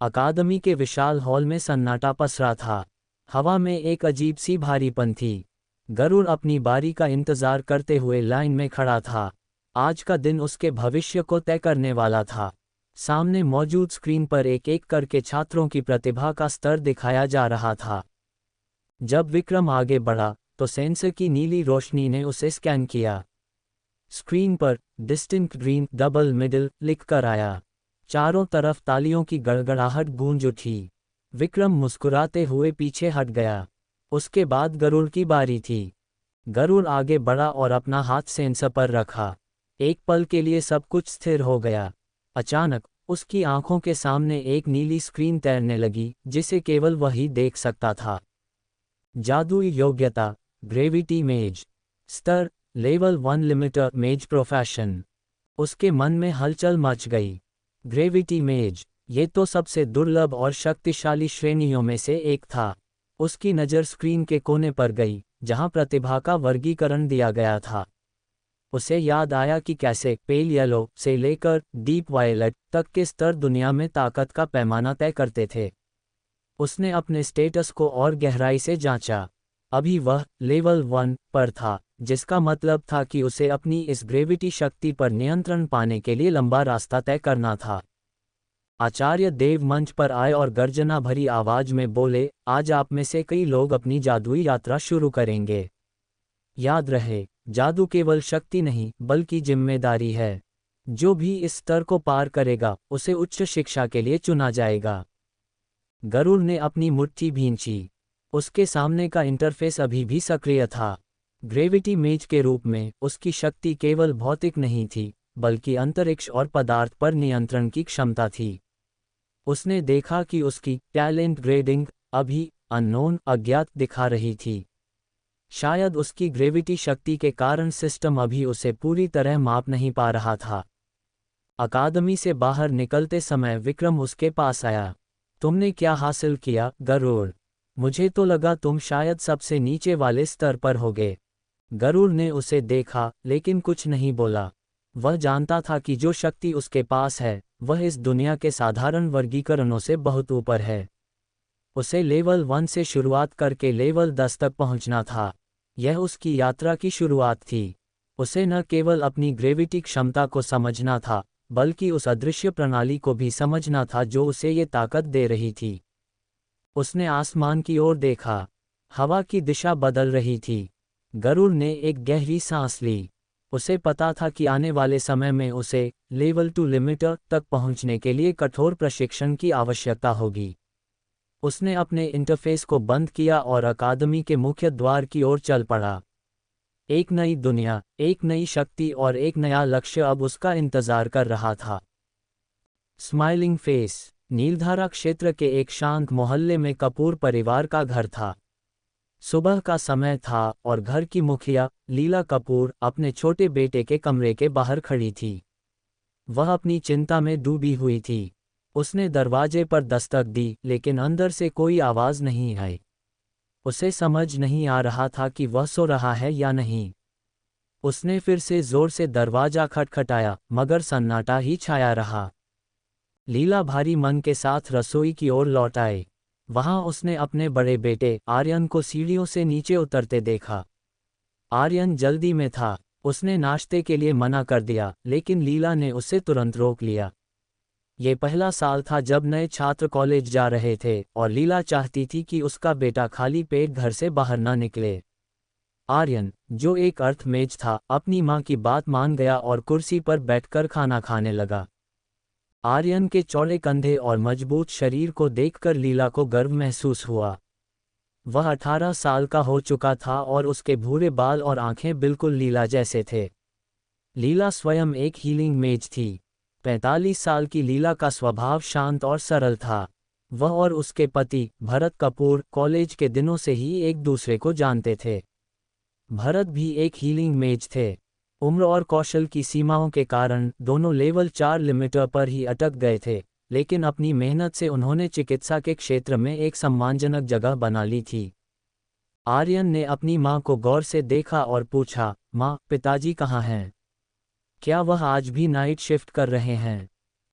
अकादमी के विशाल हॉल में सन्नाटा पसरा था। हवा में एक अजीब सी भारीपन थी। गरुड़ अपनी बारी का इंतजार करते हुए लाइन में खड़ा था। आज का दिन उसके भविष्य को तय करने वाला था। सामने मौजूद स्क्रीन पर एक एक करके छात्रों की प्रतिभा का स्तर दिखाया जा रहा था। जब विक्रम आगे बढ़ा तो सेंसर की नीली रोशनी ने उसे स्कैन किया। स्क्रीन पर डिस्टिंक्ट ग्रीन डबल मिडल लिखकर आया। चारों तरफ तालियों की गड़गड़ाहट गूंज उठी। विक्रम मुस्कुराते हुए पीछे हट गया। उसके बाद गरुड़ की बारी थी। गरुड़ आगे बढ़ा और अपना हाथ सेंसर पर रखा। एक पल के लिए सब कुछ स्थिर हो गया। अचानक उसकी आंखों के सामने एक नीली स्क्रीन तैरने लगी जिसे केवल वही देख सकता था। जादुई योग्यता ग्रेविटी मेज स्तर लेवल 1 लिमिटर मेज प्रोफेशन। उसके मन में हलचल मच गई। ग्रेविटी मेज, ये तो सबसे दुर्लभ और शक्तिशाली श्रेणियों में से एक था। उसकी नज़र स्क्रीन के कोने पर गई जहां प्रतिभा का वर्गीकरण दिया गया था। उसे याद आया कि कैसे पेल येलो से लेकर डीप वायलेट तक के स्तर दुनिया में ताकत का पैमाना तय करते थे। उसने अपने स्टेटस को और गहराई से जांचा। अभी वह लेवल 1 पर था, जिसका मतलब था कि उसे अपनी इस ग्रेविटी शक्ति पर नियंत्रण पाने के लिए लंबा रास्ता तय करना था। आचार्य देव मंच पर आए और गर्जना भरी आवाज में बोले, आज आप में से कई लोग अपनी जादुई यात्रा शुरू करेंगे। याद रहे, जादू केवल शक्ति नहीं बल्कि जिम्मेदारी है। जो भी इस स्तर को पार करेगा उसे उच्च शिक्षा के लिए चुना जाएगा। गरुड़ ने अपनी मुट्ठी भींची। उसके सामने का इंटरफेस अभी भी सक्रिय था। ग्रेविटी मेज के रूप में उसकी शक्ति केवल भौतिक नहीं थी बल्कि अंतरिक्ष और पदार्थ पर नियंत्रण की क्षमता थी। उसने देखा कि उसकी टैलेंट ग्रेडिंग अभी अननोन अज्ञात दिखा रही थी। शायद उसकी ग्रेविटी शक्ति के कारण सिस्टम अभी उसे पूरी तरह माप नहीं पा रहा था। अकादमी से बाहर निकलते समय विक्रम उसके पास आया। तुमने क्या हासिल किया गरुड़? मुझे तो लगा तुम शायद सबसे नीचे वाले स्तर पर होगे। गरुड़ ने उसे देखा लेकिन कुछ नहीं बोला। वह जानता था कि जो शक्ति उसके पास है वह इस दुनिया के साधारण वर्गीकरणों से बहुत ऊपर है। उसे लेवल 1 से शुरुआत करके लेवल 10 तक पहुंचना था। यह उसकी यात्रा की शुरुआत थी। उसे न केवल अपनी ग्रेविटी क्षमता को समझना था बल्कि उस अदृश्य प्रणाली को भी समझना था जो उसे ये ताकत दे रही थी। उसने आसमान की ओर देखा। हवा की दिशा बदल रही थी। गरुड़ ने एक गहरी सांस ली। उसे पता था कि आने वाले समय में उसे लेवल 2 लिमिटर तक पहुंचने के लिए कठोर प्रशिक्षण की आवश्यकता होगी। उसने अपने इंटरफेस को बंद किया और अकादमी के मुख्य द्वार की ओर चल पड़ा। एक नई दुनिया, एक नई शक्ति और एक नया लक्ष्य अब उसका इंतजार कर रहा था। स्माइलिंग फेस नीलधारा क्षेत्र के एक शांत मोहल्ले में कपूर परिवार का घर था। सुबह का समय था और घर की मुखिया लीला कपूर अपने छोटे बेटे के कमरे के बाहर खड़ी थी। वह अपनी चिंता में डूबी हुई थी। उसने दरवाजे पर दस्तक दी लेकिन अंदर से कोई आवाज नहीं आई। उसे समझ नहीं आ रहा था कि वह सो रहा है या नहीं। उसने फिर से जोर से दरवाजा खटखटाया मगर सन्नाटा ही छाया रहा। लीला भारी मन के साथ रसोई की ओर लौट आए। वहां उसने अपने बड़े बेटे आर्यन को सीढ़ियों से नीचे उतरते देखा। आर्यन जल्दी में था। उसने नाश्ते के लिए मना कर दिया लेकिन लीला ने उसे तुरंत रोक लिया। ये पहला साल था जब नए छात्र कॉलेज जा रहे थे और लीला चाहती थी कि उसका बेटा खाली पेट घर से बाहर न निकले। आर्यन, जो एक अर्थमेज था, अपनी मां की बात मान गया और कुर्सी पर बैठकर खाना खाने लगा। आर्यन के चौड़े कंधे और मजबूत शरीर को देखकर लीला को गर्व महसूस हुआ। वह 18 साल का हो चुका था और उसके भूरे बाल और आंखें बिल्कुल लीला जैसे थे। लीला स्वयं एक हीलिंग मेज थी। 45 साल की लीला का स्वभाव शांत और सरल था। वह और उसके पति भरत कपूर कॉलेज के दिनों से ही एक दूसरे को जानते थे। भरत भी एक हीलिंग मेज थे। उम्र और कौशल की सीमाओं के कारण दोनों लेवल 4 लिमिटर पर ही अटक गए थे, लेकिन अपनी मेहनत से उन्होंने चिकित्सा के क्षेत्र में एक सम्मानजनक जगह बना ली थी। आर्यन ने अपनी मां को गौर से देखा और पूछा, मां, पिताजी कहाँ हैं? क्या वह आज भी नाइट शिफ्ट कर रहे हैं?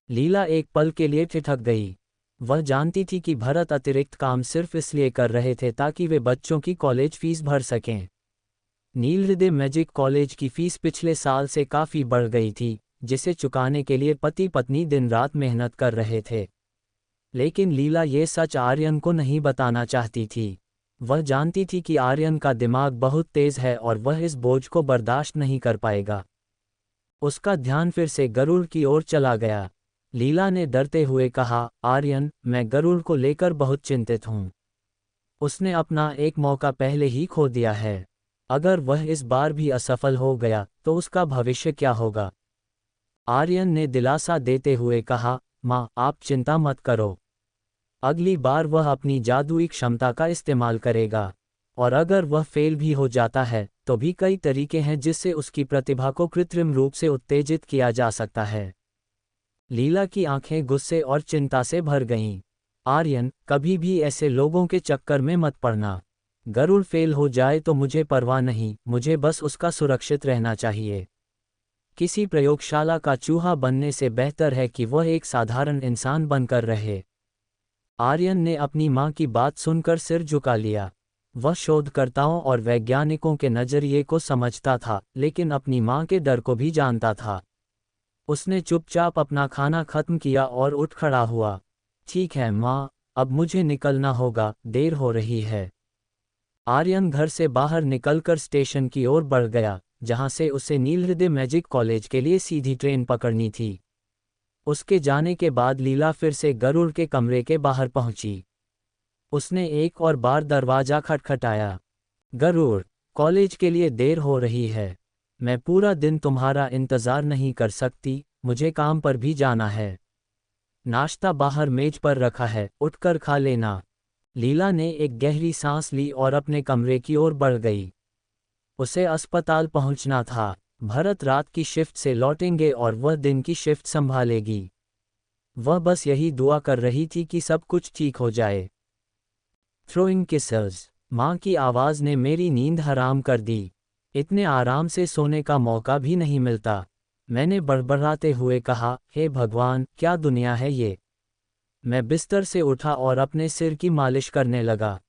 लीला एक पल के लिए ठिठक गई। वह जानती थी कि भरत अतिरिक्त काम सिर्फ इसलिए कर रहे थे ताकि वे बच्चों की कॉलेज फीस भर सकें। नीलहृदय मैजिक कॉलेज की फीस पिछले साल से काफ़ी बढ़ गई थी, जिसे चुकाने के लिए पति पत्नी दिन रात मेहनत कर रहे थे। लेकिन लीला ये सच आर्यन को नहीं बताना चाहती थी। वह जानती थी कि आर्यन का दिमाग बहुत तेज है और वह इस बोझ को बर्दाश्त नहीं कर पाएगा। उसका ध्यान फिर से गरुड़ की ओर चला गया। लीला ने डरते हुए कहा, आर्यन, मैं गरुड़ को लेकर बहुत चिंतित हूँ। उसने अपना एक मौका पहले ही खो दिया है। अगर वह इस बार भी असफल हो गया तो उसका भविष्य क्या होगा? आर्यन ने दिलासा देते हुए कहा, माँ, आप चिंता मत करो। अगली बार वह अपनी जादुई क्षमता का इस्तेमाल करेगा, और अगर वह फेल भी हो जाता है तो भी कई तरीके हैं जिससे उसकी प्रतिभा को कृत्रिम रूप से उत्तेजित किया जा सकता है। लीला की आंखें गुस्से और चिंता से भर गईं। आर्यन, कभी भी ऐसे लोगों के चक्कर में मत पड़ना। गरुड़ फेल हो जाए तो मुझे परवाह नहीं, मुझे बस उसका सुरक्षित रहना चाहिए। किसी प्रयोगशाला का चूहा बनने से बेहतर है कि वह एक साधारण इंसान बनकर रहे। आर्यन ने अपनी मां की बात सुनकर सिर झुका लिया। वह शोधकर्ताओं और वैज्ञानिकों के नज़रिए को समझता था, लेकिन अपनी मां के डर को भी जानता था। उसने चुपचाप अपना खाना खत्म किया और उठ खड़ा हुआ। ठीक है मां, अब मुझे निकलना होगा, देर हो रही है। आर्यन घर से बाहर निकलकर स्टेशन की ओर बढ़ गया, जहां से उसे नीलहृदय मैजिक कॉलेज के लिए सीधी ट्रेन पकड़नी थी। उसके जाने के बाद लीला फिर से गरुड़ के कमरे के बाहर पहुंची। उसने एक और बार दरवाजा खटखटाया। गरुड़, कॉलेज के लिए देर हो रही है। मैं पूरा दिन तुम्हारा इंतज़ार नहीं कर सकती, मुझे काम पर भी जाना है। नाश्ता बाहर मेज पर रखा है, उठकर खा लेना। लीला ने एक गहरी सांस ली और अपने कमरे की ओर बढ़ गई। उसे अस्पताल पहुंचना था। भरत रात की शिफ्ट से लौटेंगे और वह दिन की शिफ्ट संभालेगी। वह बस यही दुआ कर रही थी कि सब कुछ ठीक हो जाए। थ्रोइंग किसेस, माँ की आवाज़ ने मेरी नींद हराम कर दी। इतने आराम से सोने का मौका भी नहीं मिलता। मैंने बड़बड़ाते हुए कहा, हे भगवान, क्या दुनिया है ये। मैं बिस्तर से उठा और अपने सिर की मालिश करने लगा।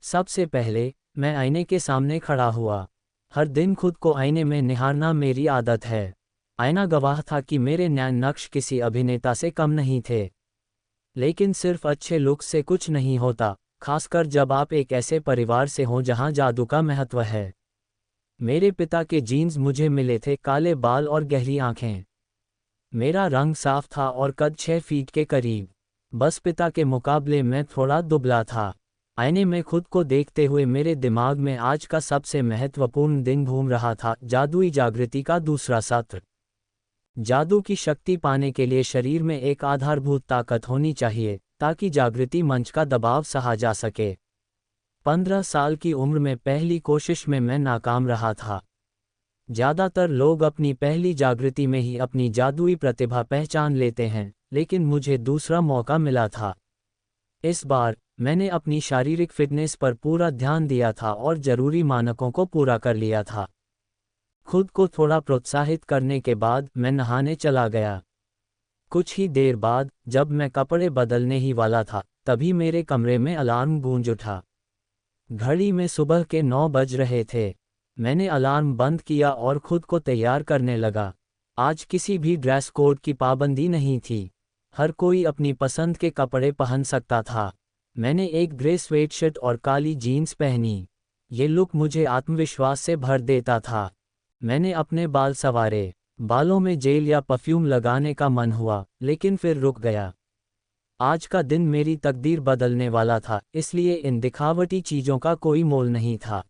सबसे पहले मैं आईने के सामने खड़ा हुआ। हर दिन खुद को आईने में निहारना मेरी आदत है। आईना गवाह था कि मेरे न्याय नक्श किसी अभिनेता से कम नहीं थे। लेकिन सिर्फ अच्छे लुक से कुछ नहीं होता, खासकर जब आप एक ऐसे परिवार से हों जहां जादू का महत्व है। मेरे पिता के जीन्स मुझे मिले थे, काले बाल और गहरी आंखें। मेरा रंग साफ था और कद 6 फीट के करीब। बस पिता के मुकाबले मैं थोड़ा दुबला था। आईने में खुद को देखते हुए मेरे दिमाग में आज का सबसे महत्वपूर्ण दिन घूम रहा था, जादुई जागृति का दूसरा सत्र। जादू की शक्ति पाने के लिए शरीर में एक आधारभूत ताकत होनी चाहिए, ताकि जागृति मंच का दबाव सहा जा सके। 15 साल की उम्र में पहली कोशिश में मैं नाकाम रहा था। ज़्यादातर लोग अपनी पहली जागृति में ही अपनी जादुई प्रतिभा पहचान लेते हैं, लेकिन मुझे दूसरा मौका मिला था। इस बार मैंने अपनी शारीरिक फिटनेस पर पूरा ध्यान दिया था और जरूरी मानकों को पूरा कर लिया था। खुद को थोड़ा प्रोत्साहित करने के बाद मैं नहाने चला गया। कुछ ही देर बाद, जब मैं कपड़े बदलने ही वाला था, तभी मेरे कमरे में अलार्म गूंज उठा। घड़ी में सुबह के 9 बज रहे थे। मैंने अलार्म बंद किया और खुद को तैयार करने लगा। आज किसी भी ड्रेस कोड की पाबंदी नहीं थी। हर कोई अपनी पसंद के कपड़े पहन सकता था। मैंने एक ग्रे स्वेटशर्ट और काली जीन्स पहनी। ये लुक मुझे आत्मविश्वास से भर देता था। मैंने अपने बाल संवारे। बालों में जेल या परफ्यूम लगाने का मन हुआ, लेकिन फिर रुक गया। आज का दिन मेरी तकदीर बदलने वाला था, इसलिए इन दिखावटी चीज़ों का कोई मोल नहीं था।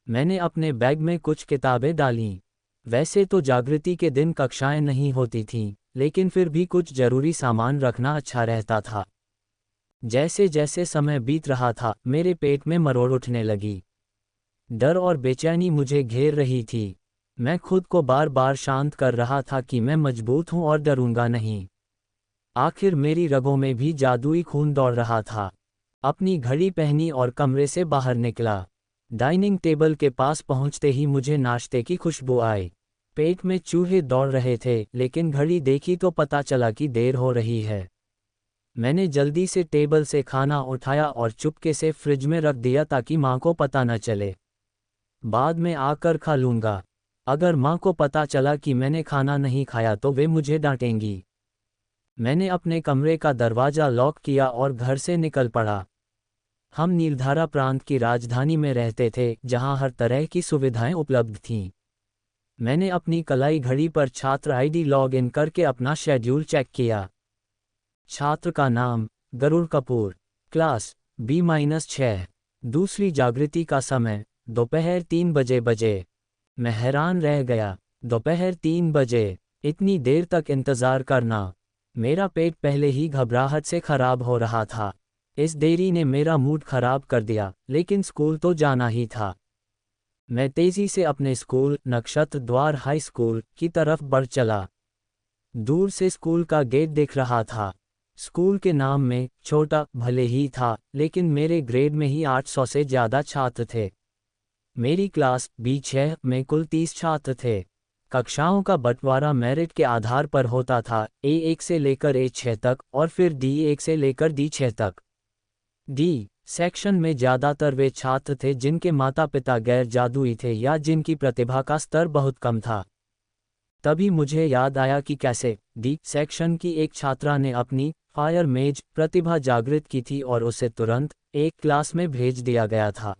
मैंने अपने बैग में कुछ किताबें डालीं। वैसे तो जागृति के दिन कक्षाएं नहीं होती थीं, लेकिन फिर भी कुछ जरूरी सामान रखना अच्छा रहता था। जैसे जैसे समय बीत रहा था, मेरे पेट में मरोड़ उठने लगी। डर और बेचैनी मुझे घेर रही थी। मैं खुद को बार बार शांत कर रहा था कि मैं मजबूत हूं और डरूंगा नहीं। आखिर मेरी रगों में भी जादुई खून दौड़ रहा था। अपनी घड़ी पहनी और कमरे से बाहर निकला। डाइनिंग टेबल के पास पहुंचते ही मुझे नाश्ते की खुशबू आई। पेट में चूहे दौड़ रहे थे, लेकिन घड़ी देखी तो पता चला कि देर हो रही है। मैंने जल्दी से टेबल से खाना उठाया और चुपके से फ्रिज में रख दिया ताकि माँ को पता न चले। बाद में आकर खा लूँगा। अगर माँ को पता चला कि मैंने खाना नहीं खाया तो वे मुझे डांटेंगी। मैंने अपने कमरे का दरवाज़ा लॉक किया और घर से निकल पड़ा। हम नीलधारा प्रांत की राजधानी में रहते थे, जहाँ हर तरह की सुविधाएं उपलब्ध थीं। मैंने अपनी कलाई घड़ी पर छात्र आईडी लॉग इन करके अपना शेड्यूल चेक किया। छात्र का नाम गरुड़ कपूर, क्लास B-6। दूसरी जागृति का समय दोपहर 3 बजे। मैं हैरान रह गया, दोपहर 3 बजे, इतनी देर तक इंतज़ार करना। मेरा पेट पहले ही घबराहट से खराब हो रहा था। इस देरी ने मेरा मूड खराब कर दिया, लेकिन स्कूल तो जाना ही था। मैं तेज़ी से अपने स्कूल नक्षत्र द्वार हाई स्कूल की तरफ बढ़ चला। दूर से स्कूल का गेट दिख रहा था। स्कूल के नाम में छोटा भले ही था, लेकिन मेरे ग्रेड में ही 800 से ज़्यादा छात्र थे। मेरी क्लास B-6 में कुल 30 छात्र थे। कक्षाओं का बंटवारा मेरिट के आधार पर होता था, A1 से लेकर A6 तक और फिर D1 से लेकर D6 तक। डी सेक्शन में ज़्यादातर वे छात्र थे जिनके माता पिता गैर जादुई थे या जिनकी प्रतिभा का स्तर बहुत कम था। तभी मुझे याद आया कि कैसे डी सेक्शन की एक छात्रा ने अपनी फायर मेज प्रतिभा जागृत की थी और उसे तुरंत एक क्लास में भेज दिया गया था।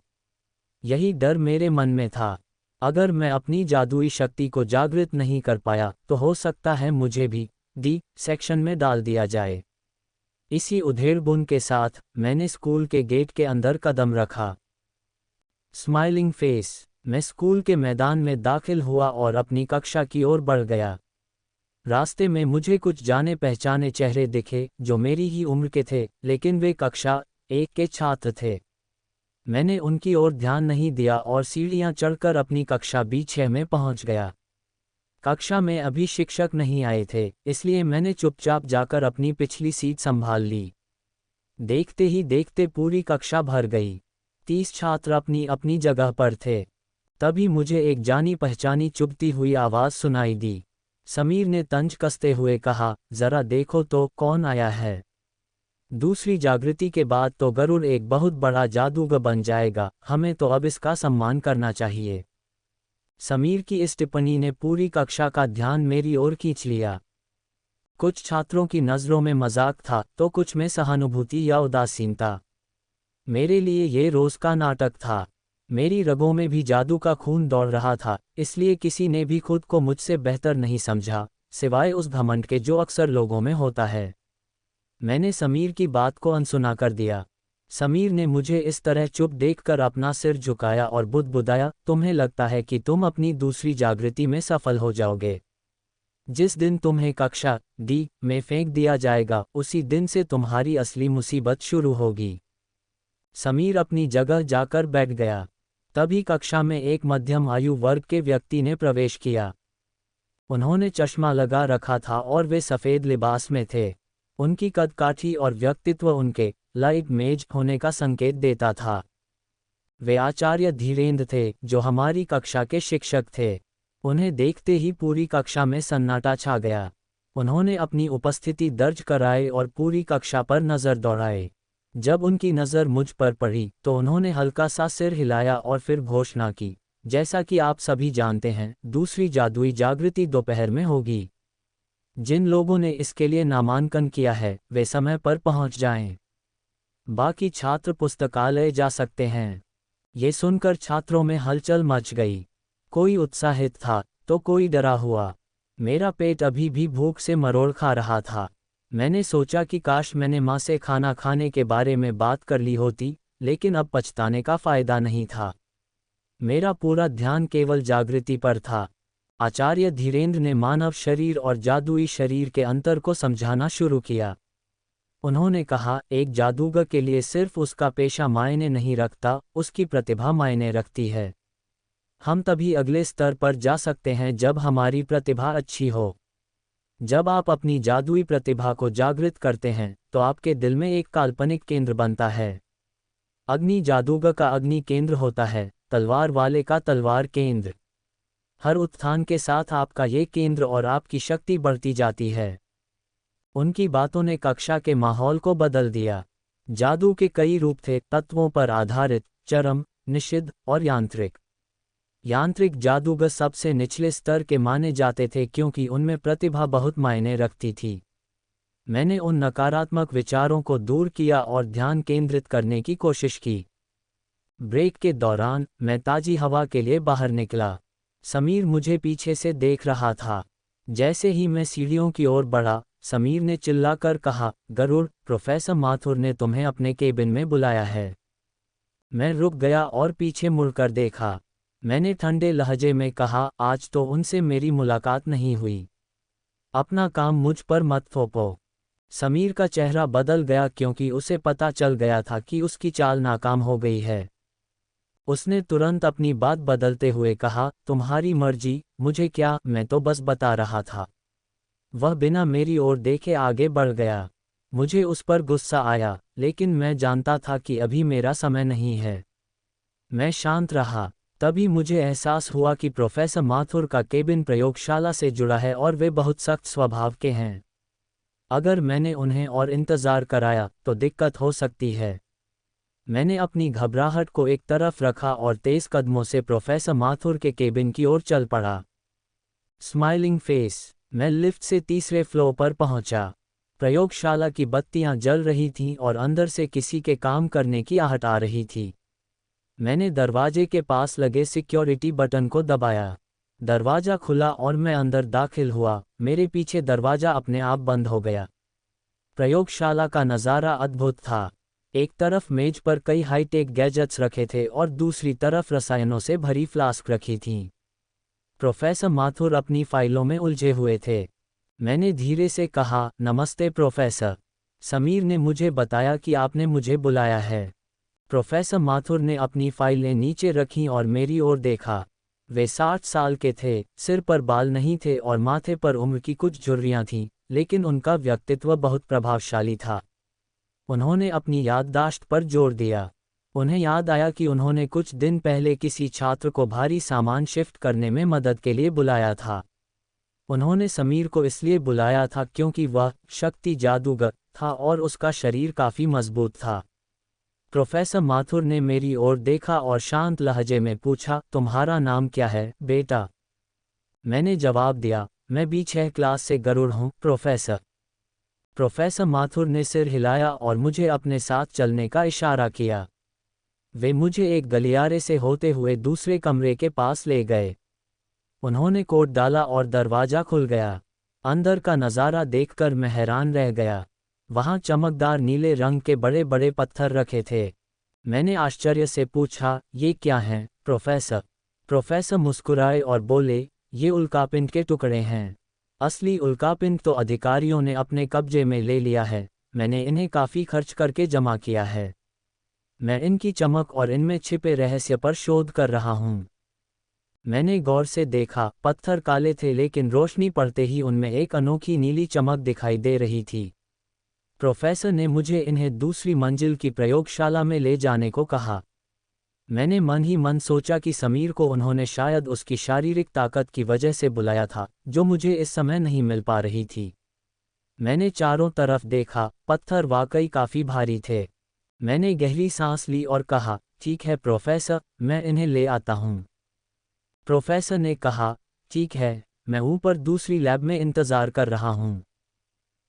यही डर मेरे मन में था। अगर मैं अपनी जादुई शक्ति को जागृत नहीं कर पाया तो हो सकता है मुझे भी डी सेक्शन में डाल दिया जाए। इसी उधेड़बुन के साथ मैंने स्कूल के गेट के अंदर कदम रखा। स्माइलिंग फेस, मैं स्कूल के मैदान में दाखिल हुआ और अपनी कक्षा की ओर बढ़ गया। रास्ते में मुझे कुछ जाने पहचाने चेहरे दिखे जो मेरी ही उम्र के थे, लेकिन वे कक्षा 1 के छात्र थे। मैंने उनकी ओर ध्यान नहीं दिया और सीढ़ियां चढ़कर अपनी कक्षा B-6 में पहुंच गया। कक्षा में अभी शिक्षक नहीं आए थे, इसलिए मैंने चुपचाप जाकर अपनी पिछली सीट संभाल ली। देखते ही देखते पूरी कक्षा भर गई। 30 छात्र अपनी अपनी जगह पर थे। तभी मुझे एक जानी पहचानी चुभती हुई आवाज़ सुनाई दी। समीर ने तंज कसते हुए कहा, ज़रा देखो तो कौन आया है। दूसरी जागृति के बाद तो गरुड़ एक बहुत बड़ा जादूगर बन जाएगा, हमें तो अब इसका सम्मान करना चाहिए। समीर की इस टिप्पणी ने पूरी कक्षा का ध्यान मेरी ओर खींच लिया। कुछ छात्रों की नज़रों में मजाक था तो कुछ में सहानुभूति या उदासीनता। मेरे लिए ये रोज़ का नाटक था। मेरी रगों में भी जादू का खून दौड़ रहा था, इसलिए किसी ने भी खुद को मुझसे बेहतर नहीं समझा, सिवाय उस घमंड के जो अक्सर लोगों में होता है। मैंने समीर की बात को अनसुना कर दिया। समीर ने मुझे इस तरह चुप देखकर अपना सिर झुकाया और बुदबुदाया, तुम्हें लगता है कि तुम अपनी दूसरी जागृति में सफल हो जाओगे। जिस दिन तुम्हें कक्षा D में फेंक दिया जाएगा, उसी दिन से तुम्हारी असली मुसीबत शुरू होगी। समीर अपनी जगह जाकर बैठ गया। तभी कक्षा में एक मध्यम आयु वर्ग के व्यक्ति ने प्रवेश किया। उन्होंने चश्मा लगा रखा था और वे सफ़ेद लिबास में थे। उनकी कदकाठी और व्यक्तित्व उनके लाइट मेज होने का संकेत देता था। वे आचार्य धीरेन्द्र थे, जो हमारी कक्षा के शिक्षक थे। उन्हें देखते ही पूरी कक्षा में सन्नाटा छा गया। उन्होंने अपनी उपस्थिति दर्ज कराई और पूरी कक्षा पर नज़र दौड़ाई। जब उनकी नज़र मुझ पर पड़ी तो उन्होंने हल्का सा सिर हिलाया और फिर घोषणा की, जैसा कि आप सभी जानते हैं, दूसरी जादुई जागृति दोपहर में होगी। जिन लोगों ने इसके लिए नामांकन किया है वे समय पर पहुंच जाएं। बाकी छात्र पुस्तकालय जा सकते हैं। ये सुनकर छात्रों में हलचल मच गई। कोई उत्साहित था तो कोई डरा हुआ। मेरा पेट अभी भी भूख से मरोड़ खा रहा था। मैंने सोचा कि काश मैंने माँ से खाना खाने के बारे में बात कर ली होती, लेकिन अब पछताने का फ़ायदा नहीं था। मेरा पूरा ध्यान केवल जागृति पर था। आचार्य धीरेन्द्र ने मानव शरीर और जादुई शरीर के अंतर को समझाना शुरू किया। उन्होंने कहा, एक जादूगर के लिए सिर्फ उसका पेशा मायने नहीं रखता, उसकी प्रतिभा मायने रखती है। हम तभी अगले स्तर पर जा सकते हैं जब हमारी प्रतिभा अच्छी हो। जब आप अपनी जादुई प्रतिभा को जागृत करते हैं तो आपके दिल में एक काल्पनिक केंद्र बनता है। अग्नि जादूगर का अग्नि केंद्र होता है, तलवार वाले का तलवार केंद्र। हर उत्थान के साथ आपका ये केंद्र और आपकी शक्ति बढ़ती जाती है। उनकी बातों ने कक्षा के माहौल को बदल दिया। जादू के कई रूप थे, तत्वों पर आधारित, चरम, निषिद्ध और यांत्रिक। यांत्रिक जादूगर सबसे निचले स्तर के माने जाते थे क्योंकि उनमें प्रतिभा बहुत मायने रखती थी। मैंने उन नकारात्मक विचारों को दूर किया और ध्यान केंद्रित करने की कोशिश की। ब्रेक के दौरान मैं ताजी हवा के लिए बाहर निकला। समीर मुझे पीछे से देख रहा था। जैसे ही मैं सीढ़ियों की ओर बढ़ा, समीर ने चिल्लाकर कहा, गरुड़, प्रोफेसर माथुर ने तुम्हें अपने केबिन में बुलाया है। मैं रुक गया और पीछे मुड़कर देखा। मैंने ठंडे लहजे में कहा, आज तो उनसे मेरी मुलाकात नहीं हुई। अपना काम मुझ पर मत थोपो। समीर का चेहरा बदल गया क्योंकि उसे पता चल गया था कि उसकी चाल नाकाम हो गई है। उसने तुरंत अपनी बात बदलते हुए कहा, तुम्हारी मर्जी, मुझे क्या, मैं तो बस बता रहा था। वह बिना मेरी ओर देखे आगे बढ़ गया। मुझे उस पर गुस्सा आया, लेकिन मैं जानता था कि अभी मेरा समय नहीं है। मैं शांत रहा। तभी मुझे एहसास हुआ कि प्रोफेसर माथुर का केबिन प्रयोगशाला से जुड़ा है और वे बहुत सख्त स्वभाव के हैं। अगर मैंने उन्हें और इंतज़ार कराया तो दिक्कत हो सकती है। मैंने अपनी घबराहट को एक तरफ रखा और तेज़ कदमों से प्रोफेसर माथुर के केबिन की ओर चल पड़ा। Smiling face. मैं लिफ्ट से तीसरे फ्लोर पर पहुंचा। प्रयोगशाला की बत्तियां जल रही थीं और अंदर से किसी के काम करने की आहट आ रही थी। मैंने दरवाजे के पास लगे सिक्योरिटी बटन को दबाया। दरवाज़ा खुला और मैं अंदर दाखिल हुआ। मेरे पीछे दरवाज़ा अपने आप बंद हो गया। प्रयोगशाला का नज़ारा अद्भुत था। एक तरफ मेज पर कई हाईटेक गैजेट्स रखे थे और दूसरी तरफ रसायनों से भरी फ्लास्क रखी थीं। प्रोफेसर माथुर अपनी फाइलों में उलझे हुए थे। मैंने धीरे से कहा, नमस्ते प्रोफेसर। समीर ने मुझे बताया कि आपने मुझे बुलाया है। प्रोफेसर माथुर ने अपनी फाइलें नीचे रखीं और मेरी ओर देखा। वे 60 साल के थे, सिर पर बाल नहीं थे और माथे पर उम्र की कुछ झुर्रियां थीं, लेकिन उनका व्यक्तित्व बहुत प्रभावशाली था। उन्होंने अपनी याददाश्त पर जोर दिया। उन्हें याद आया कि उन्होंने कुछ दिन पहले किसी छात्र को भारी सामान शिफ्ट करने में मदद के लिए बुलाया था। उन्होंने समीर को इसलिए बुलाया था क्योंकि वह शक्ति जादूगर था और उसका शरीर काफ़ी मजबूत था। प्रोफेसर माथुर ने मेरी ओर देखा और शांत लहजे में पूछा, तुम्हारा नाम क्या है, बेटा? मैंने जवाब दिया, मैं B6 क्लास से गरुड़ हूँ, प्रोफेसर। प्रोफेसर माथुर ने सिर हिलाया और मुझे अपने साथ चलने का इशारा किया। वे मुझे एक गलियारे से होते हुए दूसरे कमरे के पास ले गए। उन्होंने कोट डाला और दरवाज़ा खुल गया। अंदर का नज़ारा देखकर मैं हैरान रह गया। वहाँ चमकदार नीले रंग के बड़े बड़े पत्थर रखे थे। मैंने आश्चर्य से पूछा, ये क्या हैं, प्रोफेसर? प्रोफेसर मुस्कुराए और बोले, ये उल्कापिंड के टुकड़े हैं। असली उल्कापिंड तो अधिकारियों ने अपने कब्जे में ले लिया है। मैंने इन्हें काफ़ी खर्च करके जमा किया है। मैं इनकी चमक और इनमें छिपे रहस्य पर शोध कर रहा हूँ। मैंने गौर से देखा, पत्थर काले थे लेकिन रोशनी पड़ते ही उनमें एक अनोखी नीली चमक दिखाई दे रही थी। प्रोफेसर ने मुझे इन्हें दूसरी मंजिल की प्रयोगशाला में ले जाने को कहा। मैंने मन ही मन सोचा कि समीर को उन्होंने शायद उसकी शारीरिक ताकत की वजह से बुलाया था, जो मुझे इस समय नहीं मिल पा रही थी। मैंने चारों तरफ देखा, पत्थर वाकई काफ़ी भारी थे। मैंने गहरी सांस ली और कहा, ठीक है प्रोफेसर, मैं इन्हें ले आता हूँ। प्रोफेसर ने कहा, ठीक है, मैं ऊपर दूसरी लैब में इंतज़ार कर रहा हूँ।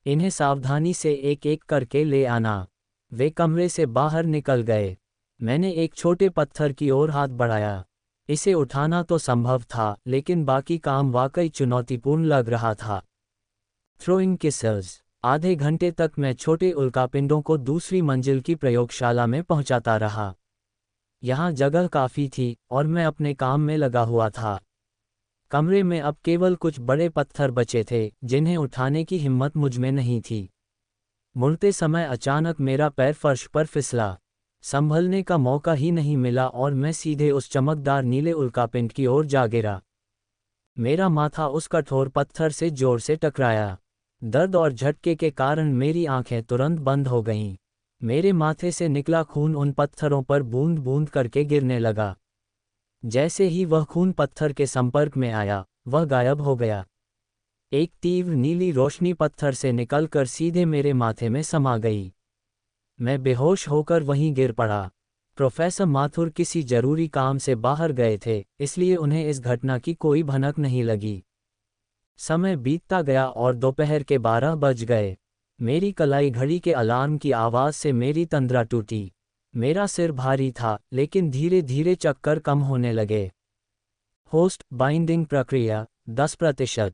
इन्हें सावधानी से एक एक करके ले आना। वे कमरे से बाहर निकल गए। मैंने एक छोटे पत्थर की ओर हाथ बढ़ाया। इसे उठाना तो संभव था, लेकिन बाकी काम वाकई चुनौतीपूर्ण लग रहा था। थ्रोइंग किसल्स। आधे घंटे तक मैं छोटे उल्कापिंडों को दूसरी मंजिल की प्रयोगशाला में पहुंचाता रहा। यहाँ जगह काफ़ी थी और मैं अपने काम में लगा हुआ था। कमरे में अब केवल कुछ बड़े पत्थर बचे थे, जिन्हें उठाने की हिम्मत मुझ में नहीं थी। मुड़ते समय अचानक मेरा पैर फर्श पर फिसला। संभलने का मौका ही नहीं मिला और मैं सीधे उस चमकदार नीले उल्कापिंड की ओर जा गिरा। मेरा माथा उस कठोर पत्थर से जोर से टकराया। दर्द और झटके के कारण मेरी आंखें तुरंत बंद हो गईं। मेरे माथे से निकला खून उन पत्थरों पर बूंद बूंद करके गिरने लगा। जैसे ही वह खून पत्थर के संपर्क में आया, वह गायब हो गया। एक तीव्र नीली रोशनी पत्थर से निकलकर सीधे मेरे माथे में समा गई। मैं बेहोश होकर वहीं गिर पड़ा। प्रोफेसर माथुर किसी जरूरी काम से बाहर गए थे, इसलिए उन्हें इस घटना की कोई भनक नहीं लगी। समय बीतता गया और दोपहर के 12 बज गए। मेरी कलाई घड़ी के अलार्म की आवाज़ से मेरी तंद्रा टूटी। मेरा सिर भारी था, लेकिन धीरे धीरे चक्कर कम होने लगे। होस्ट बाइंडिंग प्रक्रिया 10%,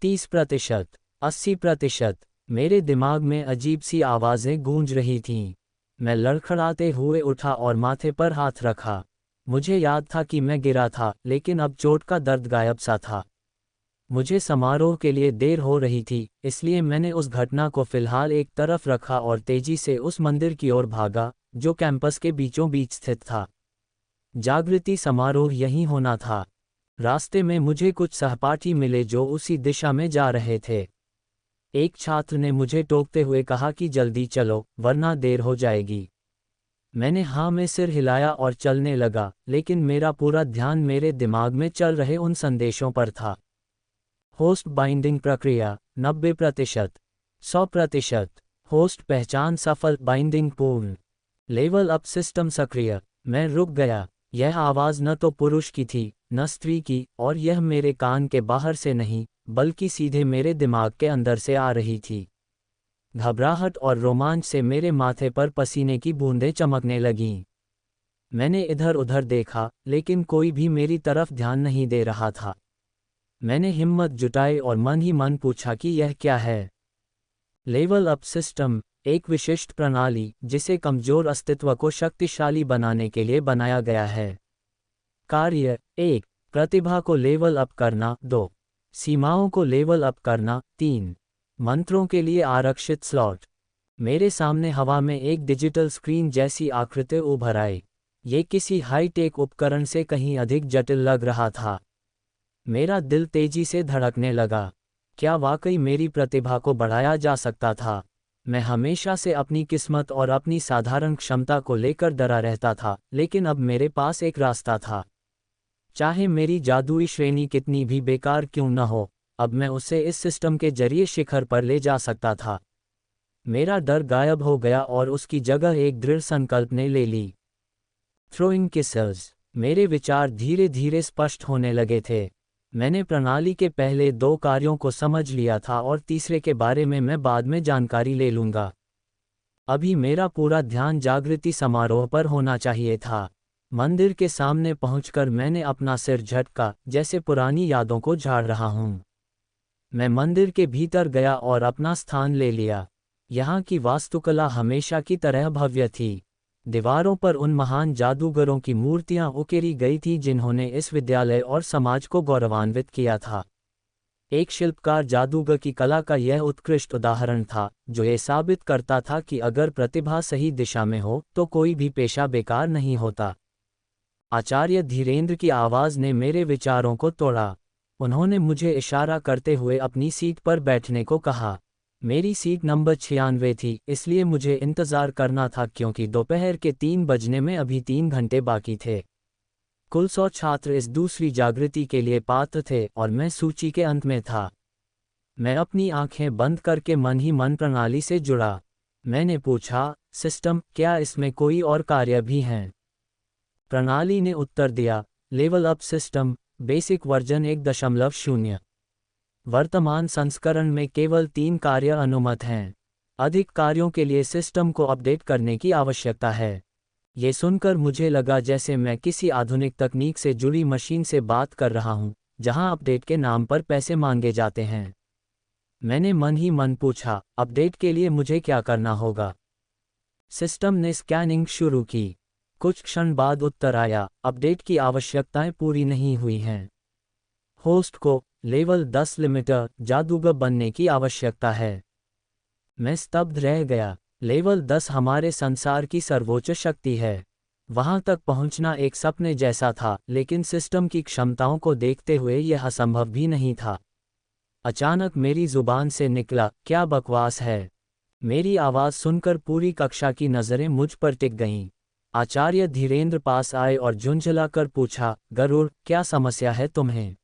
30%, 80%। मेरे दिमाग में अजीब सी आवाज़ें गूंज रही थीं। मैं लड़खड़ाते हुए उठा और माथे पर हाथ रखा। मुझे याद था कि मैं गिरा था, लेकिन अब चोट का दर्द गायब सा था। मुझे समारोह के लिए देर हो रही थी, इसलिए मैंने उस घटना को फिलहाल एक तरफ रखा और तेजी से उस मंदिर की ओर भागा, जो कैंपस के बीचों बीच स्थित था। जागृति समारोह यहीं होना था। रास्ते में मुझे कुछ सहपाठी मिले जो उसी दिशा में जा रहे थे। एक छात्र ने मुझे टोकते हुए कहा कि जल्दी चलो, वरना देर हो जाएगी। मैंने हाँ में सिर हिलाया और चलने लगा, लेकिन मेरा पूरा ध्यान मेरे दिमाग में चल रहे उन संदेशों पर था। होस्ट बाइंडिंग प्रक्रिया 90%, 100%। होस्ट पहचान सफल, बाइंडिंग पूर्ण। लेवल अप सिस्टम सक्रिय। मैं रुक गया। यह आवाज़ न तो पुरुष की थी, न स्त्री की, और यह मेरे कान के बाहर से नहीं, बल्कि सीधे मेरे दिमाग के अंदर से आ रही थी। घबराहट और रोमांच से मेरे माथे पर पसीने की बूंदें चमकने लगीं। मैंने इधर उधर देखा, लेकिन कोई भी मेरी तरफ ध्यान नहीं दे रहा था। मैंने हिम्मत जुटाई और मन ही मन पूछा कि यह क्या है। लेवल अप सिस्टम एक विशिष्ट प्रणाली जिसे कमजोर अस्तित्व को शक्तिशाली बनाने के लिए बनाया गया है। कार्य 1, प्रतिभा को लेवल अप करना। 2, सीमाओं को लेवल अप करना। 3, मंत्रों के लिए आरक्षित स्लॉट। मेरे सामने हवा में एक डिजिटल स्क्रीन जैसी आकृति उभर आई। ये किसी हाई-टेक उपकरण से कहीं अधिक जटिल लग रहा था। मेरा दिल तेजी से धड़कने लगा। क्या वाकई मेरी प्रतिभा को बढ़ाया जा सकता था? मैं हमेशा से अपनी किस्मत और अपनी साधारण क्षमता को लेकर डरा रहता था, लेकिन अब मेरे पास एक रास्ता था। चाहे मेरी जादुई श्रेणी कितनी भी बेकार क्यों न हो, अब मैं उसे इस सिस्टम के जरिए शिखर पर ले जा सकता था। मेरा डर गायब हो गया और उसकी जगह एक दृढ़ संकल्प ने ले ली। Throwing kisses. मेरे विचार धीरे धीरे स्पष्ट होने लगे थे। मैंने प्रणाली के पहले 2 कार्यों को समझ लिया था और तीसरे के बारे में मैं बाद में जानकारी ले लूंगा। अभी मेरा पूरा ध्यान जागृति समारोह पर होना चाहिए था। मंदिर के सामने पहुंचकर मैंने अपना सिर झटका, जैसे पुरानी यादों को झाड़ रहा हूं। मैं मंदिर के भीतर गया और अपना स्थान ले लिया। यहाँ की वास्तुकला हमेशा की तरह भव्य थी। दीवारों पर उन महान जादूगरों की मूर्तियां उकेरी गई थीं जिन्होंने इस विद्यालय और समाज को गौरवान्वित किया था। एक शिल्पकार जादूगर की कला का यह उत्कृष्ट उदाहरण था, जो ये साबित करता था कि अगर प्रतिभा सही दिशा में हो तो कोई भी पेशा बेकार नहीं होता। आचार्य धीरेंद्र की आवाज़ ने मेरे विचारों को तोड़ा। उन्होंने मुझे इशारा करते हुए अपनी सीट पर बैठने को कहा। मेरी सीट नंबर 96 थी, इसलिए मुझे इंतज़ार करना था क्योंकि दोपहर के 3 बजने में अभी 3 घंटे बाकी थे। कुल 100 छात्र इस दूसरी जागृति के लिए पात्र थे और मैं सूची के अंत में था। मैं अपनी आंखें बंद करके मन ही मन प्रणाली से जुड़ा। मैंने पूछा, सिस्टम, क्या इसमें कोई और कार्य भी हैं? प्रणाली ने उत्तर दिया, level up system, basic version 1.0। वर्तमान संस्करण में केवल 3 कार्य अनुमत हैं। अधिक कार्यों के लिए सिस्टम को अपडेट करने की आवश्यकता है। ये सुनकर मुझे लगा जैसे मैं किसी आधुनिक तकनीक से जुड़ी मशीन से बात कर रहा हूं, जहां अपडेट के नाम पर पैसे मांगे जाते हैं। मैंने मन ही मन पूछा, अपडेट के लिए मुझे क्या करना होगा? सिस्टम ने स्कैनिंग शुरू की। कुछ क्षण बाद उत्तर आया, अपडेट की आवश्यकताएं पूरी नहीं हुई हैं। होस्ट को लेवल 10 लिमिटर जादूगर बनने की आवश्यकता है। मैं स्तब्ध रह गया। लेवल 10 हमारे संसार की सर्वोच्च शक्ति है। वहां तक पहुंचना एक सपने जैसा था, लेकिन सिस्टम की क्षमताओं को देखते हुए यह असंभव भी नहीं था। अचानक मेरी जुबान से निकला, क्या बकवास है? मेरी आवाज़ सुनकर पूरी कक्षा की नज़रें मुझ पर टिक गईं। आचार्य धीरेंद्र पास आए और झुंझला कर पूछा, गरुड़, क्या समस्या है तुम्हें?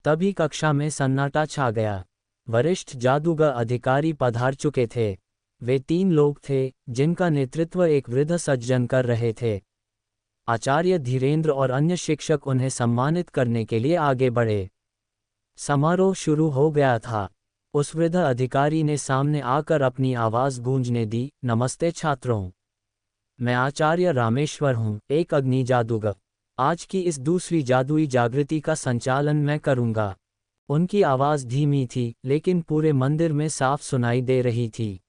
तभी कक्षा में सन्नाटा छा गया। वरिष्ठ जादूगर अधिकारी पधार चुके थे। वे 3 लोग थे, जिनका नेतृत्व एक वृद्ध सज्जन कर रहे थे। आचार्य धीरेंद्र और अन्य शिक्षक उन्हें सम्मानित करने के लिए आगे बढ़े। समारोह शुरू हो गया था। उस वृद्ध अधिकारी ने सामने आकर अपनी आवाज़ गूंजने दी, नमस्ते छात्रों। मैं आचार्य रामेश्वर हूँ, एक अग्नि जादूगर। आज की इस दूसरी जादुई जागृति का संचालन मैं करूँगा। उनकी आवाज़ धीमी थी, लेकिन पूरे मंदिर में साफ सुनाई दे रही थी।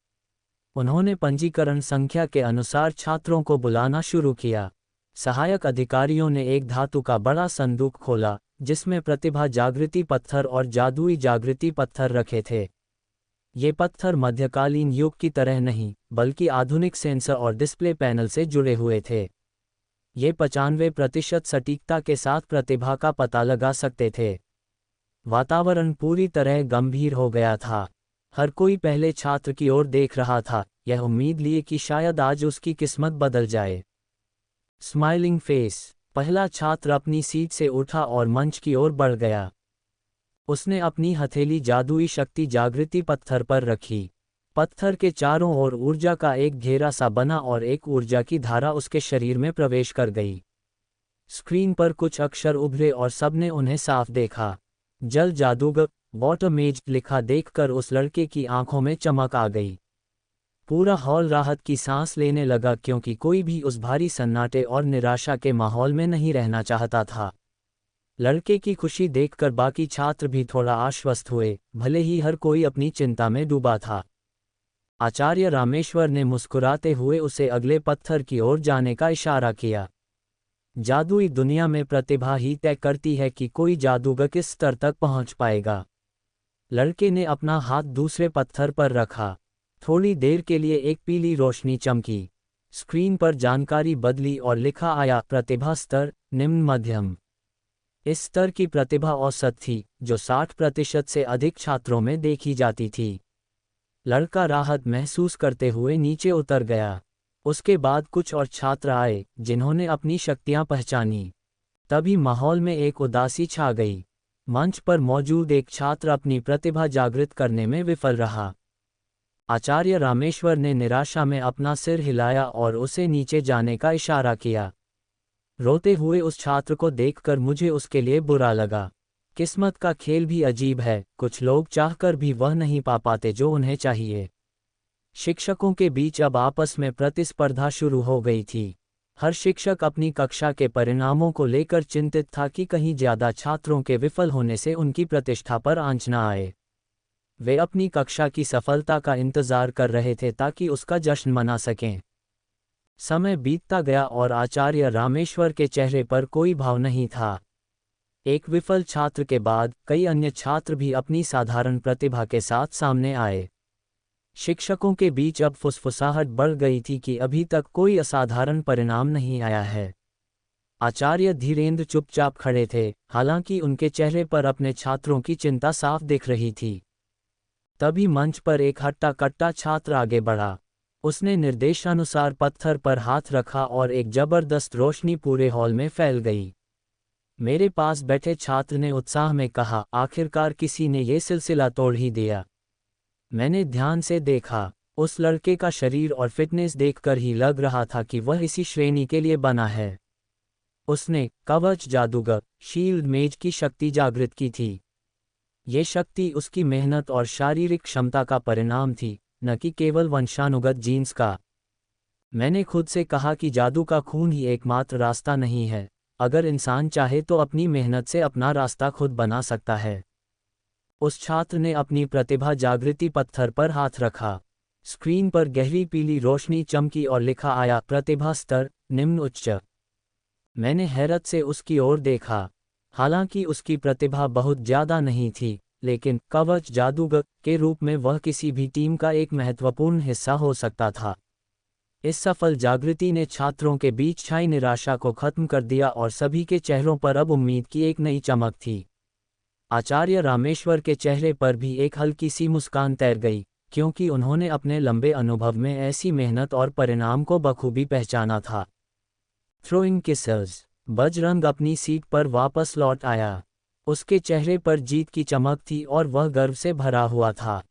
उन्होंने पंजीकरण संख्या के अनुसार छात्रों को बुलाना शुरू किया। सहायक अधिकारियों ने एक धातु का बड़ा संदूक खोला, जिसमें प्रतिभा जागृति पत्थर और जादुई जागृति पत्थर रखे थे। ये पत्थर मध्यकालीन युग की तरह नहीं, बल्कि आधुनिक सेंसर और डिस्प्ले पैनल से जुड़े हुए थे। ये 95% सटीकता के साथ प्रतिभा का पता लगा सकते थे। वातावरण पूरी तरह गंभीर हो गया था। हर कोई पहले छात्र की ओर देख रहा था, यह उम्मीद लिए कि शायद आज उसकी किस्मत बदल जाए। Smiling face. पहला छात्र अपनी सीट से उठा और मंच की ओर बढ़ गया। उसने अपनी हथेली जादुई शक्ति जागृति पत्थर पर रखी। पत्थर के चारों ओर ऊर्जा का एक घेरा सा बना और एक ऊर्जा की धारा उसके शरीर में प्रवेश कर गई। स्क्रीन पर कुछ अक्षर उभरे और सबने उन्हें साफ देखा। जल जादूगर, वाटर मेज लिखा देखकर उस लड़के की आंखों में चमक आ गई। पूरा हॉल राहत की सांस लेने लगा, क्योंकि कोई भी उस भारी सन्नाटे और निराशा के माहौल में नहीं रहना चाहता था। लड़के की खुशी देखकर बाकी छात्र भी थोड़ा आश्वस्त हुए, भले ही हर कोई अपनी चिंता में डूबा था। आचार्य रामेश्वर ने मुस्कुराते हुए उसे अगले पत्थर की ओर जाने का इशारा किया। जादुई दुनिया में प्रतिभा ही तय करती है कि कोई जादूगर किस स्तर तक पहुंच पाएगा। लड़के ने अपना हाथ दूसरे पत्थर पर रखा। थोड़ी देर के लिए एक पीली रोशनी चमकी। स्क्रीन पर जानकारी बदली और लिखा आया, प्रतिभा स्तर निम्न मध्यम। इस स्तर की प्रतिभा औसत थी, जो 60% से अधिक छात्रों में देखी जाती थी। लड़का राहत महसूस करते हुए नीचे उतर गया। उसके बाद कुछ और छात्र आए, जिन्होंने अपनी शक्तियां पहचानी। तभी माहौल में एक उदासी छा गई। मंच पर मौजूद एक छात्र अपनी प्रतिभा जागृत करने में विफल रहा। आचार्य रामेश्वर ने निराशा में अपना सिर हिलाया और उसे नीचे जाने का इशारा किया। रोते हुए उस छात्र को देखकर मुझे उसके लिए बुरा लगा। किस्मत का खेल भी अजीब है, कुछ लोग चाहकर भी वह नहीं पा पाते जो उन्हें चाहिए। शिक्षकों के बीच अब आपस में प्रतिस्पर्धा शुरू हो गई थी। हर शिक्षक अपनी कक्षा के परिणामों को लेकर चिंतित था कि कहीं ज्यादा छात्रों के विफल होने से उनकी प्रतिष्ठा पर आंच न आए। वे अपनी कक्षा की सफलता का इंतजार कर रहे थे ताकि उसका जश्न मना सकें। समय बीतता गया और आचार्य रामेश्वर के चेहरे पर कोई भाव नहीं था। एक विफल छात्र के बाद कई अन्य छात्र भी अपनी साधारण प्रतिभा के साथ सामने आए। शिक्षकों के बीच अब फुसफुसाहट बढ़ गई थी कि अभी तक कोई असाधारण परिणाम नहीं आया है। आचार्य धीरेंद्र चुपचाप खड़े थे, हालांकि उनके चेहरे पर अपने छात्रों की चिंता साफ दिख रही थी। तभी मंच पर एक हट्टा कट्टा छात्र आगे बढ़ा। उसने निर्देशानुसार पत्थर पर हाथ रखा और एक जबरदस्त रोशनी पूरे हॉल में फैल गई। मेरे पास बैठे छात्र ने उत्साह में कहा, आखिरकार किसी ने ये सिलसिला तोड़ ही दिया। मैंने ध्यान से देखा। उस लड़के का शरीर और फिटनेस देखकर ही लग रहा था कि वह इसी श्रेणी के लिए बना है। उसने कवच जादूगर शील्ड मेज की शक्ति जागृत की थी। ये शक्ति उसकी मेहनत और शारीरिक क्षमता का परिणाम थी, न कि केवल वंशानुगत जीन्स का। मैंने खुद से कहा कि जादू का खून ही एकमात्र रास्ता नहीं है। अगर इंसान चाहे तो अपनी मेहनत से अपना रास्ता खुद बना सकता है। उस छात्र ने अपनी प्रतिभा जागृति पत्थर पर हाथ रखा। स्क्रीन पर गहरी पीली रोशनी चमकी और लिखा आया, प्रतिभा स्तर निम्न उच्च। मैंने हैरत से उसकी ओर देखा। हालांकि उसकी प्रतिभा बहुत ज्यादा नहीं थी, लेकिन कवच जादूगर के रूप में वह किसी भी टीम का एक महत्वपूर्ण हिस्सा हो सकता था। इस सफल जागृति ने छात्रों के बीच छाई निराशा को खत्म कर दिया और सभी के चेहरों पर अब उम्मीद की एक नई चमक थी। आचार्य रामेश्वर के चेहरे पर भी एक हल्की सी मुस्कान तैर गई, क्योंकि उन्होंने अपने लंबे अनुभव में ऐसी मेहनत और परिणाम को बखूबी पहचाना था। थ्रोइंग किसर्स। बजरंग अपनी सीट पर वापस लौट आया। उसके चेहरे पर जीत की चमक थी और वह गर्व से भरा हुआ था।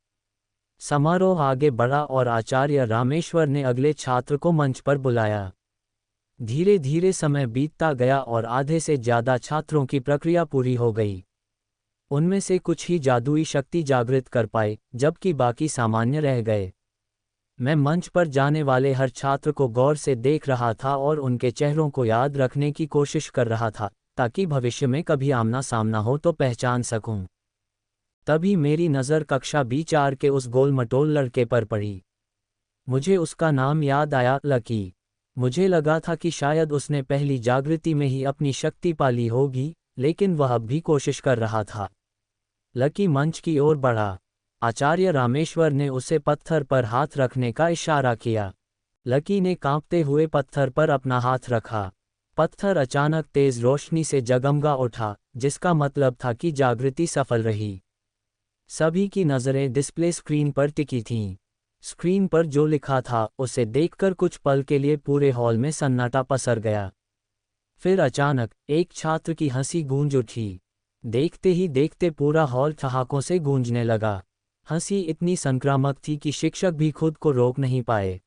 समारोह आगे बढ़ा और आचार्य रामेश्वर ने अगले छात्र को मंच पर बुलाया। धीरे धीरे समय बीतता गया और आधे से ज़्यादा छात्रों की प्रक्रिया पूरी हो गई। उनमें से कुछ ही जादुई शक्ति जागृत कर पाए, जबकि बाकी सामान्य रह गए। मैं मंच पर जाने वाले हर छात्र को गौर से देख रहा था और उनके चेहरों को याद रखने की कोशिश कर रहा था, ताकि भविष्य में कभी आमना सामना हो तो पहचान सकूं। तभी मेरी नज़र कक्षा B4 के उस गोल मटोल लड़के पर पड़ी। मुझे उसका नाम याद आया, लकी। मुझे लगा था कि शायद उसने पहली जागृति में ही अपनी शक्ति पाली होगी, लेकिन वह अब भी कोशिश कर रहा था। लकी मंच की ओर बढ़ा। आचार्य रामेश्वर ने उसे पत्थर पर हाथ रखने का इशारा किया। लकी ने कांपते हुए पत्थर पर अपना हाथ रखा। पत्थर अचानक तेज रोशनी से जगमगा उठा, जिसका मतलब था कि जागृति सफल रही। सभी की नज़रें डिस्प्ले स्क्रीन पर टिकी थीं। स्क्रीन पर जो लिखा था उसे देखकर कुछ पल के लिए पूरे हॉल में सन्नाटा पसर गया। फिर अचानक एक छात्र की हंसी गूंज उठी। देखते ही देखते पूरा हॉल ठहाकों से गूंजने लगा। हंसी इतनी संक्रामक थी कि शिक्षक भी खुद को रोक नहीं पाए।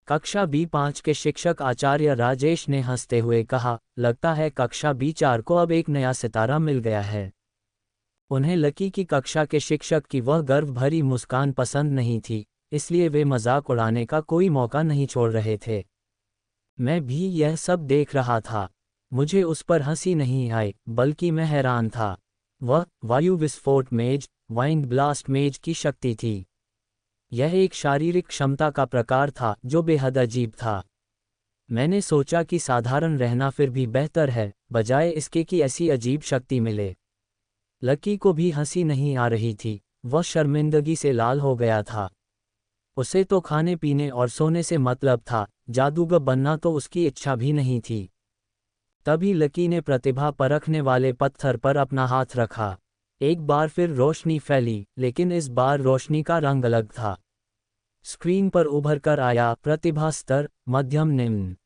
कक्षा B5 के शिक्षक आचार्य राजेश ने हंसते हुए कहा, लगता है कक्षा B4 को अब एक नया सितारा मिल गया है। उन्हें लकी की कक्षा के शिक्षक की वह गर्व भरी मुस्कान पसंद नहीं थी, इसलिए वे मजाक उड़ाने का कोई मौका नहीं छोड़ रहे थे। मैं भी यह सब देख रहा था। मुझे उस पर हंसी नहीं आई, बल्कि मैं हैरान था। वह वायु विस्फोट मेज, वाइंड ब्लास्ट मेज की शक्ति थी। यह एक शारीरिक क्षमता का प्रकार था जो बेहद अजीब था। मैंने सोचा कि साधारण रहना फिर भी बेहतर है, बजाय इसके कि ऐसी अजीब शक्ति मिले। लकी को भी हंसी नहीं आ रही थी, वह शर्मिंदगी से लाल हो गया था। उसे तो खाने पीने और सोने से मतलब था, जादूगर बनना तो उसकी इच्छा भी नहीं थी। तभी लकी ने प्रतिभा परखने वाले पत्थर पर अपना हाथ रखा। एक बार फिर रोशनी फैली, लेकिन इस बार रोशनी का रंग अलग था। स्क्रीन पर उभर कर आया प्रतिभा स्तर मध्यम निम्न।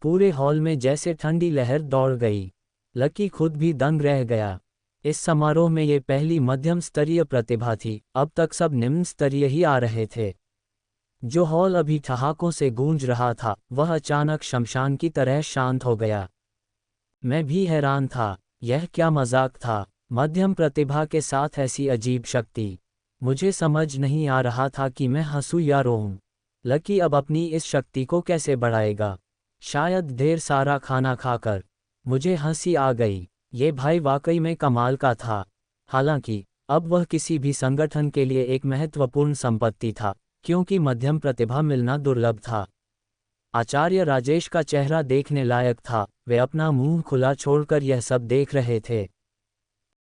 पूरे हॉल में जैसे ठंडी लहर दौड़ गई। लकी खुद भी दंग रह गया। इस समारोह में ये पहली मध्यम स्तरीय प्रतिभा थी, अब तक सब निम्न स्तरीय ही आ रहे थे। जो हॉल अभी ठहाकों से गूंज रहा था, वह अचानक शमशान की तरह शांत हो गया। मैं भी हैरान था, यह क्या मजाक था? मध्यम प्रतिभा के साथ ऐसी अजीब शक्ति। मुझे समझ नहीं आ रहा था कि मैं हंसूं या रोऊं। लकी अब अपनी इस शक्ति को कैसे बढ़ाएगा? शायद ढेर सारा खाना खाकर। मुझे हंसी आ गई। ये भाई वाकई में कमाल का था। हालांकि अब वह किसी भी संगठन के लिए एक महत्वपूर्ण संपत्ति था, क्योंकि मध्यम प्रतिभा मिलना दुर्लभ था। आचार्य राजेश का चेहरा देखने लायक था, वे अपना मुंह खुला छोड़कर यह सब देख रहे थे।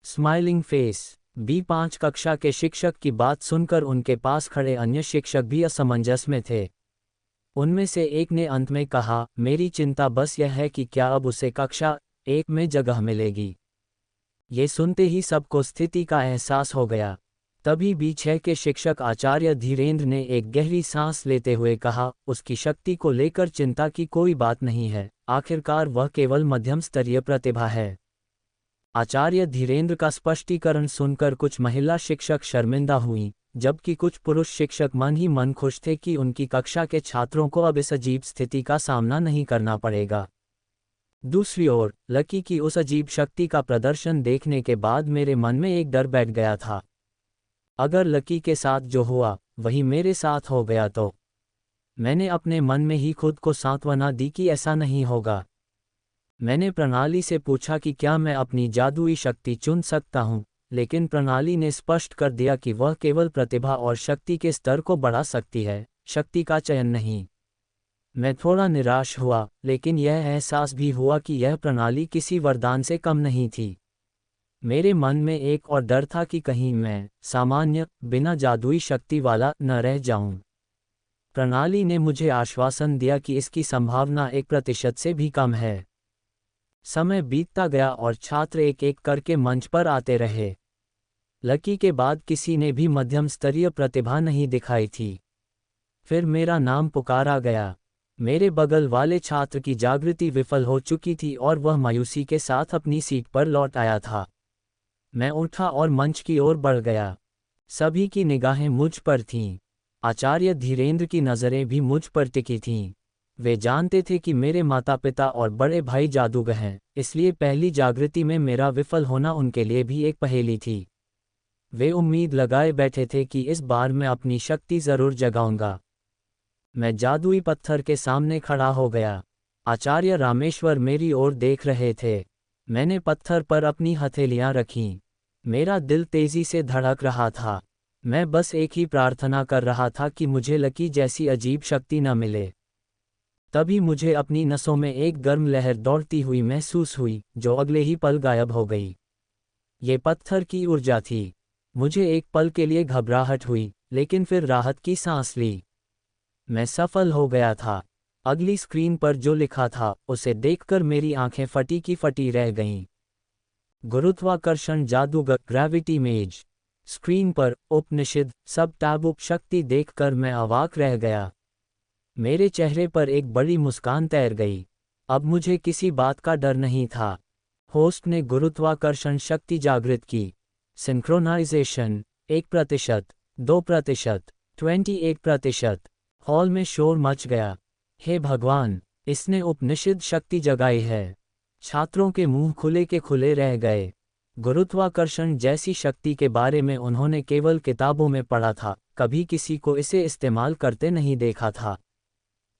Smiling face. B5 कक्षा के शिक्षक की बात सुनकर उनके पास खड़े अन्य शिक्षक भी असमंजस में थे। उनमें से एक ने अंत में कहा, मेरी चिंता बस यह है कि क्या अब उसे कक्षा 1 में जगह मिलेगी। ये सुनते ही सबको स्थिति का एहसास हो गया। तभी B6 के शिक्षक आचार्य धीरेन्द्र ने एक गहरी सांस लेते हुए कहा, उसकी शक्ति को लेकर चिंता की कोई बात नहीं है, आखिरकार वह केवल मध्यम स्तरीय प्रतिभा है। आचार्य धीरेन्द्र का स्पष्टीकरण सुनकर कुछ महिला शिक्षक शर्मिंदा हुईं, जबकि कुछ पुरुष शिक्षक मन ही मन खुश थे कि उनकी कक्षा के छात्रों को अब इस अजीब स्थिति का सामना नहीं करना पड़ेगा। दूसरी ओर, लकी की उस अजीब शक्ति का प्रदर्शन देखने के बाद मेरे मन में एक डर बैठ गया था। अगर लकी के साथ जो हुआ वही मेरे साथ हो गया तो? मैंने अपने मन में ही खुद को सांत्वना दी कि ऐसा नहीं होगा। मैंने प्रणाली से पूछा कि क्या मैं अपनी जादुई शक्ति चुन सकता हूं, लेकिन प्रणाली ने स्पष्ट कर दिया कि वह केवल प्रतिभा और शक्ति के स्तर को बढ़ा सकती है, शक्ति का चयन नहीं। मैं थोड़ा निराश हुआ, लेकिन यह एहसास भी हुआ कि यह प्रणाली किसी वरदान से कम नहीं थी। मेरे मन में एक और डर था कि कहीं मैं सामान्य, बिना जादुई शक्ति वाला न रह जाऊं। प्रणाली ने मुझे आश्वासन दिया कि इसकी संभावना 1% से भी कम है। समय बीतता गया और छात्र एक एक करके मंच पर आते रहे। लकी के बाद किसी ने भी मध्यम स्तरीय प्रतिभा नहीं दिखाई थी। फिर मेरा नाम पुकारा गया। मेरे बगल वाले छात्र की जागृति विफल हो चुकी थी और वह मायूसी के साथ अपनी सीट पर लौट आया था। मैं उठा और मंच की ओर बढ़ गया। सभी की निगाहें मुझ पर थीं। आचार्य धीरेंद्र की नज़रें भी मुझ पर टिकी थीं। वे जानते थे कि मेरे माता पिता और बड़े भाई जादूगर हैं, इसलिए पहली जागृति में मेरा विफल होना उनके लिए भी एक पहेली थी। वे उम्मीद लगाए बैठे थे कि इस बार मैं अपनी शक्ति जरूर जगाऊंगा। मैं जादुई पत्थर के सामने खड़ा हो गया। आचार्य रामेश्वर मेरी ओर देख रहे थे। मैंने पत्थर पर अपनी हथेलियां रखीं। मेरा दिल तेजी से धड़क रहा था। मैं बस एक ही प्रार्थना कर रहा था कि मुझे लकी जैसी अजीब शक्ति न मिले। तभी मुझे अपनी नसों में एक गर्म लहर दौड़ती हुई महसूस हुई, जो अगले ही पल गायब हो गई। ये पत्थर की ऊर्जा थी। मुझे एक पल के लिए घबराहट हुई, लेकिन फिर राहत की सांस ली। मैं सफल हो गया था। अगली स्क्रीन पर जो लिखा था, उसे देखकर मेरी आंखें फटी की फटी रह गईं। गुरुत्वाकर्षण जादूगर ग्रेविटी मेज। स्क्रीन पर उपनिषद सब टैब शक्ति देखकर मैं अवाक रह गया। मेरे चेहरे पर एक बड़ी मुस्कान तैर गई। अब मुझे किसी बात का डर नहीं था। होस्ट ने गुरुत्वाकर्षण शक्ति जागृत की। सिंक्रोनाइजेशन 1%, 2%, 21%। हॉल में शोर मच गया। हे भगवान, इसने उपनिषद शक्ति जगाई है। छात्रों के मुंह खुले के खुले रह गए। गुरुत्वाकर्षण जैसी शक्ति के बारे में उन्होंने केवल किताबों में पढ़ा था, कभी किसी को इसे इस्तेमाल करते नहीं देखा था।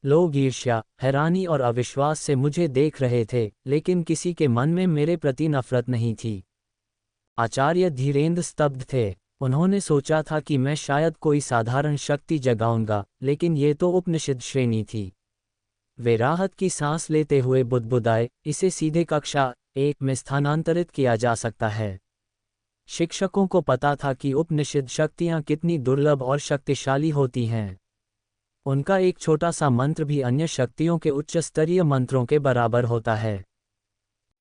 लोग ईर्ष्या, हैरानी और अविश्वास से मुझे देख रहे थे, लेकिन किसी के मन में मेरे प्रति नफरत नहीं थी। आचार्य धीरेंद्र स्तब्ध थे। उन्होंने सोचा था कि मैं शायद कोई साधारण शक्ति जगाऊंगा, लेकिन ये तो उपनिषद श्रेणी थी। वे राहत की सांस लेते हुए बुदबुदाए, इसे सीधे कक्षा 1 में स्थानांतरित किया जा सकता है। शिक्षकों को पता था कि उपनिषद शक्तियां कितनी दुर्लभ और शक्तिशाली होती हैं। उनका एक छोटा सा मंत्र भी अन्य शक्तियों के उच्च स्तरीय मंत्रों के बराबर होता है।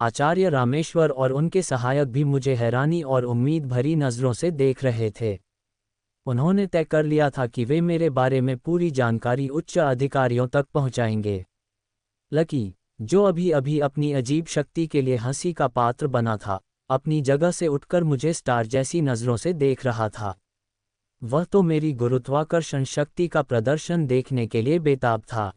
आचार्य रामेश्वर और उनके सहायक भी मुझे हैरानी और उम्मीद भरी नज़रों से देख रहे थे। उन्होंने तय कर लिया था कि वे मेरे बारे में पूरी जानकारी उच्च अधिकारियों तक पहुंचाएंगे। लकी, जो अभी अभी अपनी अजीब शक्ति के लिए हंसी का पात्र बना था, अपनी जगह से उठकर मुझे स्टार जैसी नज़रों से देख रहा था। वह तो मेरी गुरुत्वाकर्षण शक्ति का प्रदर्शन देखने के लिए बेताब था।